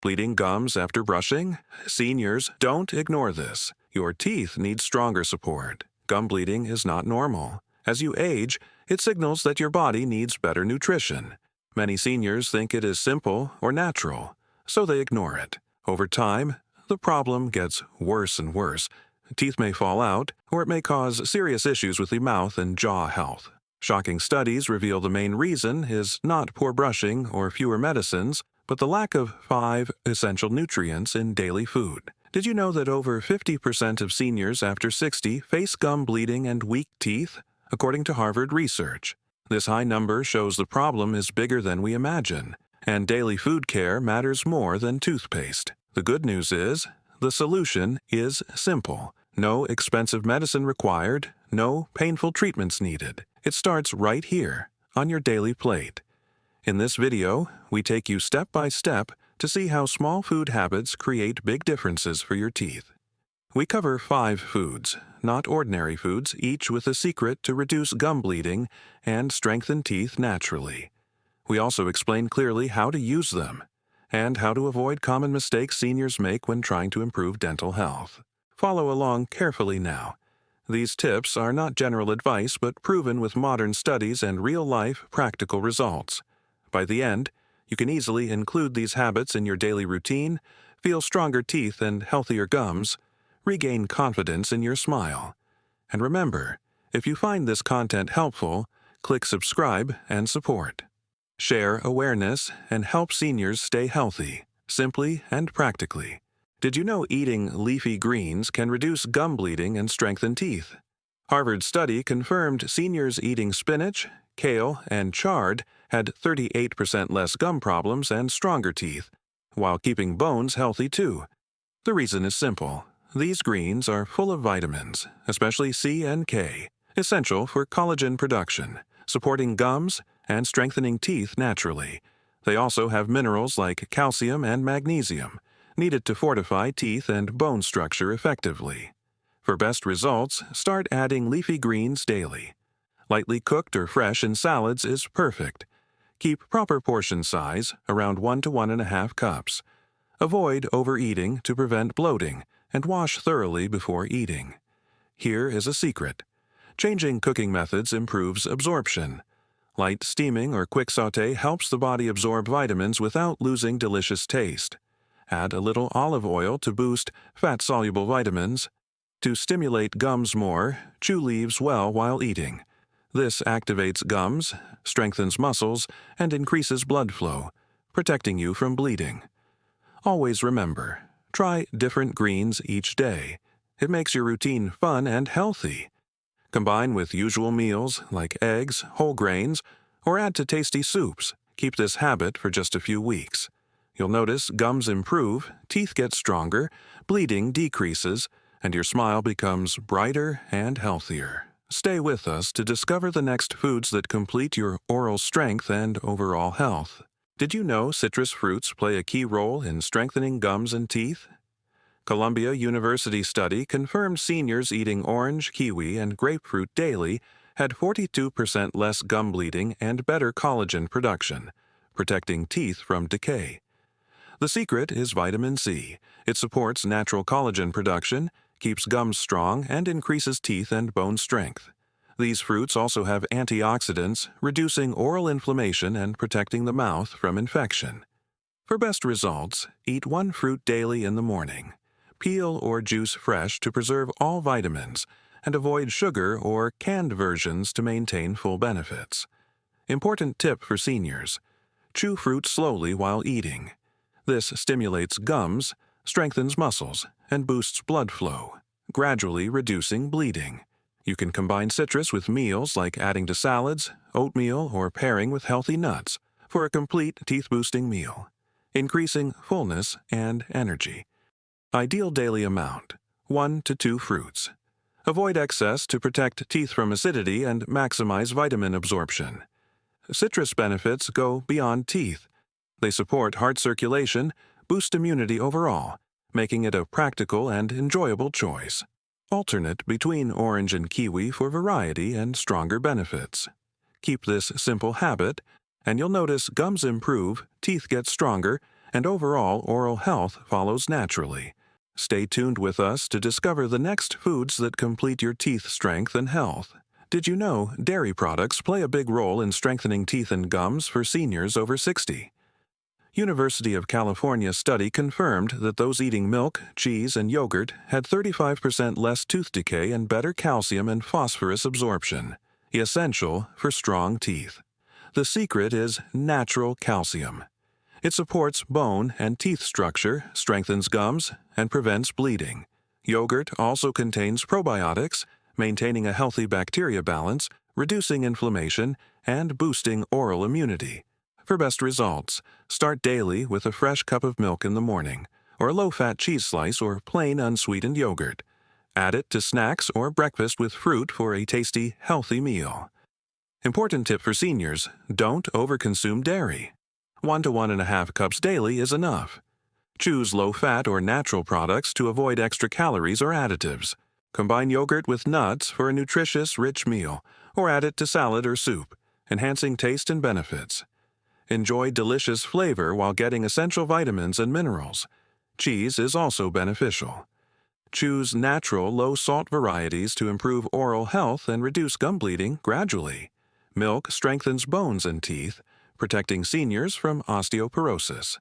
Bleeding gums after brushing? Seniors, don't ignore this. Your teeth need stronger support. Gum bleeding is not normal. As you age, it signals that your body needs better nutrition. Many seniors think it is simple or natural, so they ignore it. Over time, the problem gets worse and worse. Teeth may fall out, or it may cause serious issues with the mouth and jaw health. Shocking studies reveal the main reason is not poor brushing or fewer medicines, but the lack of 5 essential nutrients in daily food. Did you know that over 50% of seniors after 60 face gum bleeding and weak teeth, according to Harvard research? This high number shows the problem is bigger than we imagine, and daily food care matters more than toothpaste. The good news is, the solution is simple. No expensive medicine required, no painful treatments needed. It starts right here, on your daily plate. In this video, we take you step by step to see how small food habits create big differences for your teeth. We cover 5 foods, not ordinary foods, each with a secret to reduce gum bleeding and strengthen teeth naturally. We also explain clearly how to use them and how to avoid common mistakes seniors make when trying to improve dental health. Follow along carefully now. These tips are not general advice but proven with modern studies and real-life practical results. By the end, you can easily include these habits in your daily routine, feel stronger teeth and healthier gums, regain confidence in your smile. And remember, if you find this content helpful, click subscribe and support. Share awareness and help seniors stay healthy, simply and practically. Did you know eating leafy greens can reduce gum bleeding and strengthen teeth? Harvard's study confirmed seniors eating spinach, kale, and chard had 38% less gum problems and stronger teeth, while keeping bones healthy too. The reason is simple. These greens are full of vitamins, especially C and K, essential for collagen production, supporting gums and strengthening teeth naturally. They also have minerals like calcium and magnesium, needed to fortify teeth and bone structure effectively. For best results, start adding leafy greens daily. Lightly cooked or fresh in salads is perfect. Keep proper portion size, around 1 to 1.5 cups. Avoid overeating to prevent bloating, and wash thoroughly before eating. Here is a secret. Changing cooking methods improves absorption. Light steaming or quick sauté helps the body absorb vitamins without losing delicious taste. Add a little olive oil to boost fat-soluble vitamins. To stimulate gums more, chew leaves well while eating. This activates gums, strengthens muscles, and increases blood flow, protecting you from bleeding. Always remember, try different greens each day. It makes your routine fun and healthy. Combine with usual meals like eggs, whole grains, or add to tasty soups. Keep this habit for just a few weeks. You'll notice gums improve, teeth get stronger, bleeding decreases, and your smile becomes brighter and healthier. Stay with us to discover the next foods that complete your oral strength and overall health. Did you know citrus fruits play a key role in strengthening gums and teeth? Columbia University study confirmed seniors eating orange, kiwi, and grapefruit daily had 42% less gum bleeding and better collagen production, protecting teeth from decay. The secret is vitamin C. It supports natural collagen production, keeps gums strong, and increases teeth and bone strength. These fruits also have antioxidants, reducing oral inflammation and protecting the mouth from infection. For best results, eat 1 fruit daily in the morning. Peel or juice fresh to preserve all vitamins, and avoid sugar or canned versions to maintain full benefits. Important tip for seniors: chew fruit slowly while eating. This stimulates gums, strengthens muscles, and boosts blood flow, gradually reducing bleeding. You can combine citrus with meals like adding to salads, oatmeal, or pairing with healthy nuts for a complete teeth-boosting meal, increasing fullness and energy. Ideal daily amount: 1 to 2 fruits. Avoid excess to protect teeth from acidity and maximize vitamin absorption. Citrus benefits go beyond teeth. They support heart circulation, boost immunity overall, making it a practical and enjoyable choice. Alternate between orange and kiwi for variety and stronger benefits. Keep this simple habit, and you'll notice gums improve, teeth get stronger, and overall oral health follows naturally. Stay tuned with us to discover the next foods that complete your teeth strength and health. Did you know dairy products play a big role in strengthening teeth and gums for seniors over 60? University of California study confirmed that those eating milk, cheese, and yogurt had 35% less tooth decay and better calcium and phosphorus absorption, essential for strong teeth. The secret is natural calcium. It supports bone and teeth structure, strengthens gums, and prevents bleeding. Yogurt also contains probiotics, maintaining a healthy bacteria balance, reducing inflammation, and boosting oral immunity. For best results, start daily with a fresh cup of milk in the morning, or a low-fat cheese slice or plain unsweetened yogurt. Add it to snacks or breakfast with fruit for a tasty, healthy meal. Important tip for seniors: don't overconsume dairy. 1 to 1.5 cups daily is enough. Choose low-fat or natural products to avoid extra calories or additives. Combine yogurt with nuts for a nutritious, rich meal, or add it to salad or soup, enhancing taste and benefits. Enjoy delicious flavor while getting essential vitamins and minerals. Cheese is also beneficial. Choose natural, low-salt varieties to improve oral health and reduce gum bleeding gradually. Milk strengthens bones and teeth, protecting seniors from osteoporosis.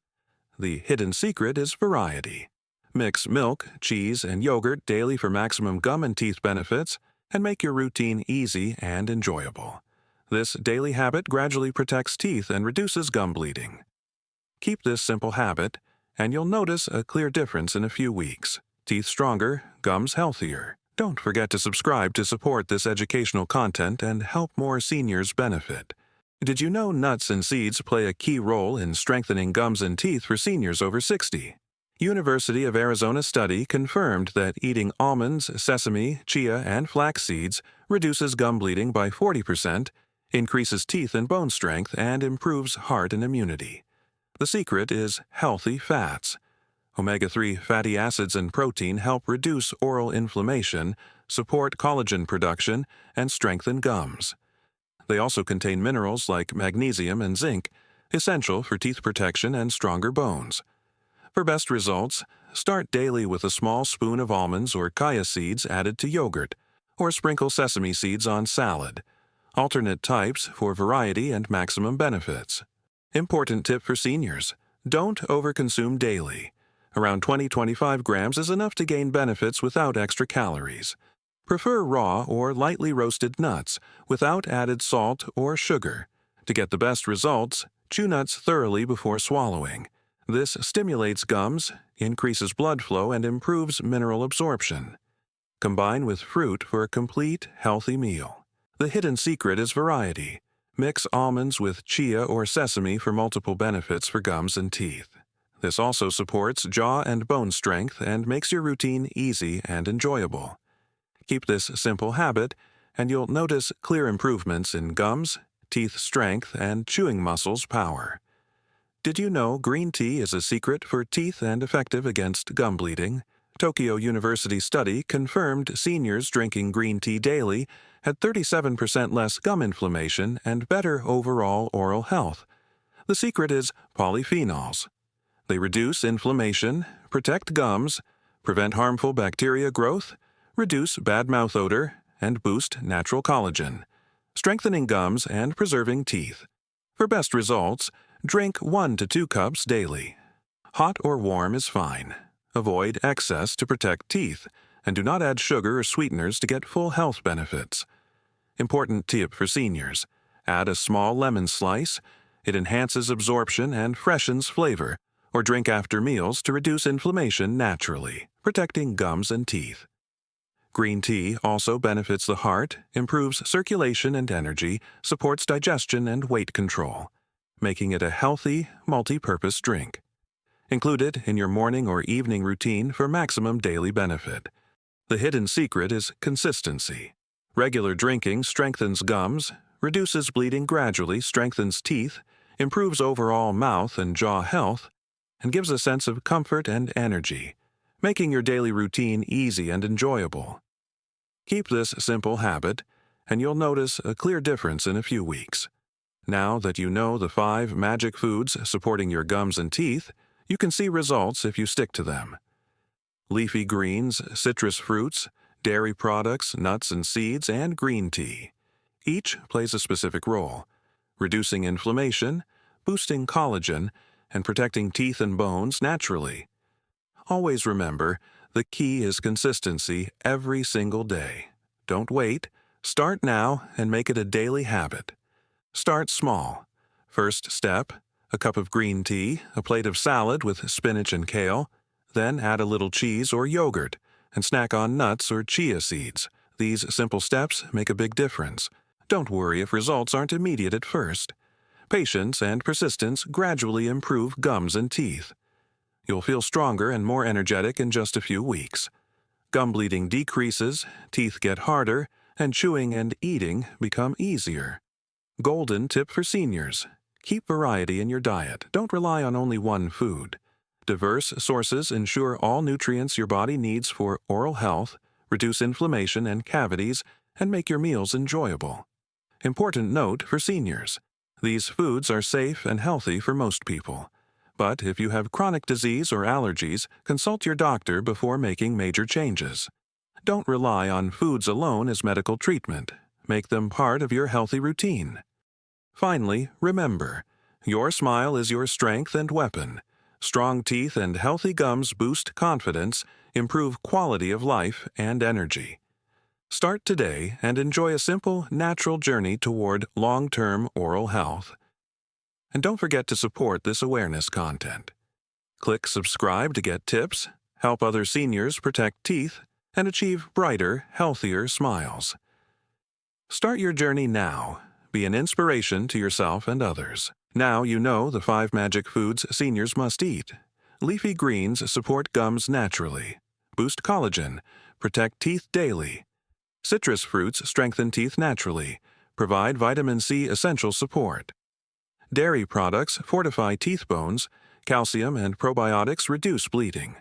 The hidden secret is variety. Mix milk, cheese, and yogurt daily for maximum gum and teeth benefits, and make your routine easy and enjoyable. This daily habit gradually protects teeth and reduces gum bleeding. Keep this simple habit, and you'll notice a clear difference in a few weeks. Teeth stronger, gums healthier. Don't forget to subscribe to support this educational content and help more seniors benefit. Did you know nuts and seeds play a key role in strengthening gums and teeth for seniors over 60? University of Arizona study confirmed that eating almonds, sesame, chia, and flax seeds reduces gum bleeding by 40%, increases teeth and bone strength, and improves heart and immunity. The secret is healthy fats. Omega-3 fatty acids and protein help reduce oral inflammation, support collagen production, and strengthen gums. They also contain minerals like magnesium and zinc, essential for teeth protection and stronger bones. For best results, start daily with a small spoon of almonds or chia seeds added to yogurt, or sprinkle sesame seeds on salad. Alternate types for variety and maximum benefits. Important tip for seniors: don't overconsume daily. Around 20-25 grams is enough to gain benefits without extra calories. Prefer raw or lightly roasted nuts without added salt or sugar. To get the best results, chew nuts thoroughly before swallowing. This stimulates gums, increases blood flow, and improves mineral absorption. Combine with fruit for a complete, healthy meal. The hidden secret is variety. Mix almonds with chia or sesame for multiple benefits for gums and teeth. This also supports jaw and bone strength and makes your routine easy and enjoyable. Keep this simple habit, and you'll notice clear improvements in gums, teeth strength, and chewing muscles power. Did you know green tea is a secret for teeth and effective against gum bleeding? Tokyo University study confirmed seniors drinking green tea daily had 37% less gum inflammation and better overall oral health. The secret is polyphenols. They reduce inflammation, protect gums, prevent harmful bacteria growth, reduce bad mouth odor, and boost natural collagen, strengthening gums and preserving teeth. For best results, drink 1 to 2 cups daily. Hot or warm is fine. Avoid excess to protect teeth, and do not add sugar or sweeteners to get full health benefits. Important tip for seniors: add a small lemon slice. It enhances absorption and freshens flavor, or drink after meals to reduce inflammation naturally, protecting gums and teeth. Green tea also benefits the heart, improves circulation and energy, supports digestion and weight control, making it a healthy, multi-purpose drink. Include it in your morning or evening routine for maximum daily benefit. The hidden secret is consistency. Regular drinking strengthens gums, reduces bleeding gradually, strengthens teeth, improves overall mouth and jaw health, and gives a sense of comfort and energy, making your daily routine easy and enjoyable. Keep this simple habit, and you'll notice a clear difference in a few weeks. Now that you know the 5 magic foods supporting your gums and teeth, You can see results if you stick to them. Leafy greens, citrus fruits, dairy products, nuts and seeds, and green tea. Each plays a specific role, reducing inflammation, boosting collagen, and protecting teeth and bones naturally. Always remember, the key is consistency every single day. Don't wait. Start now and make it a daily habit. Start small. First step, a cup of green tea, a plate of salad with spinach and kale. Then add a little cheese or yogurt and snack on nuts or chia seeds. These simple steps make a big difference. Don't worry if results aren't immediate at first. Patience and persistence gradually improve gums and teeth. You'll feel stronger and more energetic in just a few weeks. Gum bleeding decreases, teeth get harder, and chewing and eating become easier. Golden tip for seniors. Keep variety in your diet. Don't rely on only one food. Diverse sources ensure all nutrients your body needs for oral health, reduce inflammation and cavities, and make your meals enjoyable. Important note for seniors. These foods are safe and healthy for most people. But if you have chronic disease or allergies, consult your doctor before making major changes. Don't rely on foods alone as medical treatment. Make them part of your healthy routine. Finally, remember, your smile is your strength and weapon. Strong teeth and healthy gums boost confidence, improve quality of life and energy. Start today and enjoy a simple, natural journey toward long-term oral health. And don't forget to support this awareness content. Click subscribe to get tips, help other seniors protect teeth, and achieve brighter, healthier smiles. Start your journey now. Be an inspiration to yourself and others. Now you know the 5 magic foods seniors must eat. Leafy greens support gums naturally. Boost collagen. Protect teeth daily. Citrus fruits strengthen teeth naturally. Provide vitamin C essential support. Dairy products fortify teeth bones. Calcium and probiotics reduce bleeding.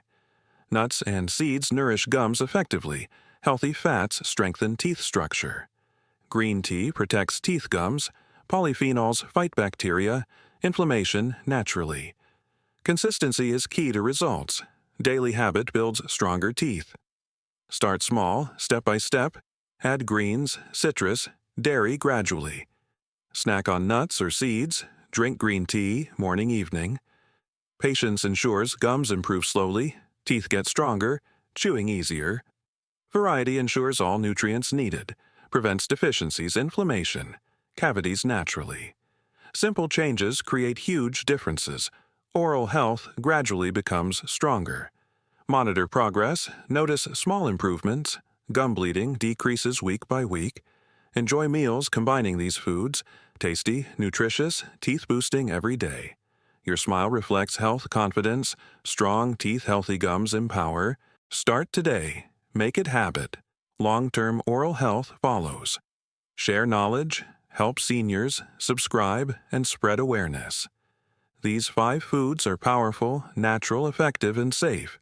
Nuts and seeds nourish gums effectively. Healthy fats strengthen teeth structure. Green tea protects teeth gums. Polyphenols fight bacteria, inflammation naturally. Consistency is key to results. Daily habit builds stronger teeth. Start small, step by step. Add greens, citrus, dairy gradually. Snack on nuts or seeds. Drink green tea, morning, evening. Patience ensures gums improve slowly, teeth get stronger, chewing easier. Variety ensures all nutrients needed, prevents deficiencies, inflammation, cavities naturally. Simple changes create huge differences. Oral health gradually becomes stronger. Monitor progress, notice small improvements. Gum bleeding decreases week by week. Enjoy meals combining these foods, tasty, nutritious, teeth-boosting every day. Your smile reflects health confidence. Strong teeth, healthy gums empower. Start today. Make it habit. Long-term oral health follows. Share knowledge, help seniors, subscribe, and spread awareness. These 5 foods are powerful, natural, effective, and safe.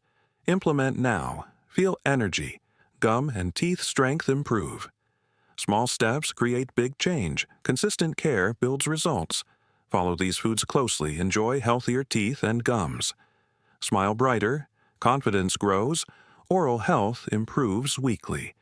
Implement now. Feel energy. Gum and teeth strength improve. Small steps create big change. Consistent care builds results. Follow these foods closely. Enjoy healthier teeth and gums. Smile brighter. Confidence grows. Oral health improves weekly.